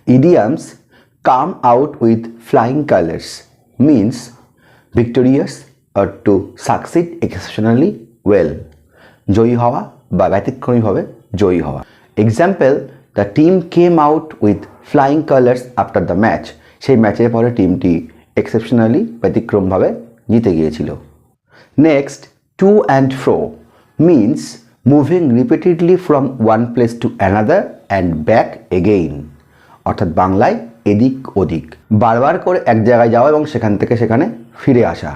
Idioms come out with flying colors means victorious or to succeed exceptionally well. জয়ী হওয়া বা ব্যতিক্রমীভাবে জয়ী হওয়া। Example, the team came out with flying colors after the match. সেই ম্যাচের পরে টিমটি exceptionally ব্যতিক্রমভাবে জিতে গিয়েছিল। Next, to and fro means moving repeatedly from one place to another and back again. অর্থাৎ বাংলায় এদিক ওদিক, বারবার করে এক জায়গায় যাওয়া এবং সেখান থেকে সেখানে ফিরে আসা।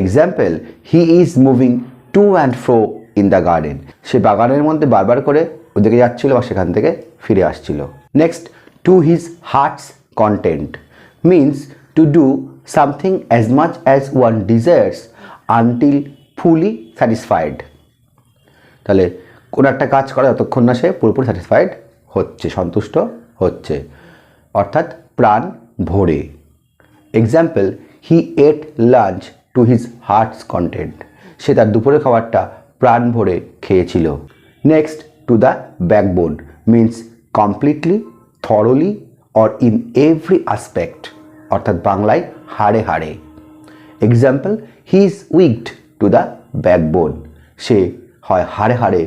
Example, he is moving to and fro in the garden. সে বাগানের মধ্যে বারবার করে ওদিকে যাচ্ছিল বা সেখান থেকে ফিরে আসছিল। Next, to his heart's content means to do something as much as one desires until fully satisfied. তাহলে কোনো একটা কাজ করা যতক্ষণ না সে পুরোপুরি স্যাটিসফাইড হচ্ছে, সন্তুষ্ট হচ্ছে, অর্থাৎ প্রাণ ভরে। Example, he ate lunch to his heart's content. সে তার দুপুরের খাবারটা প্রাণ ভরে খেয়েছিল। Next, to the backbone means completely, thoroughly or in every aspect, অর্থাৎ বাংলায় হাড়ে হাড়ে। Example, he is wicked to the backbone. সে হয় হাড়ে হাড়ে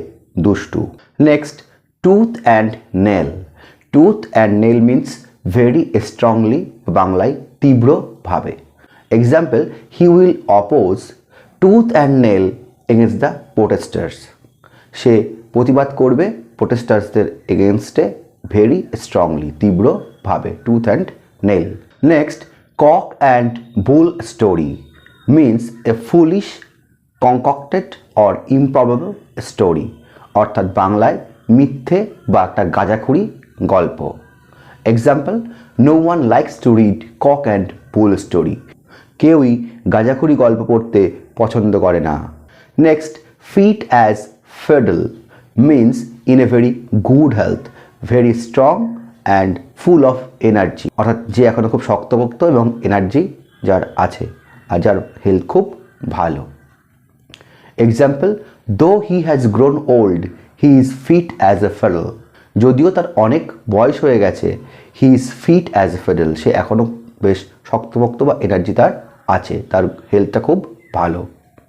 দুষ্টু। Next, tooth and nail. Tooth and nail means very strongly, বাংলায় তীব্রভাবে। Example, he will oppose tooth and nail against the protesters. সে প্রতিবাদ করবে প্রোটেস্টার্সদের এগেনস্টে ভেরি স্ট্রংলি, তীব্রভাবে, tooth and nail. Next, cock and bull story means a foolish concocted or improbable story, অর্থাৎ বাংলায় মিথ্যে বা একটা গাঁজাখুরি গল্প। Example, no one likes to read cock and bull story. কেউই গাঁজাখুরি গল্প পড়তে পছন্দ করে না। Next, fit as fiddle means in a very good health, very strong and full of energy, অর্থাৎ যে এখনও খুব শক্তপোক্ত এবং এনার্জি যার আছে আর যার হেলথ খুব ভালো। Example, though he has grown old he is fit as a fiddle. যদিও তার অনেক বয়স হয়ে গেছে, he is fit as a fiddle, সে এখনও বেশ শক্তপোক্ত বা এনার্জি তার আছে, তার হেলথটা খুব ভালো।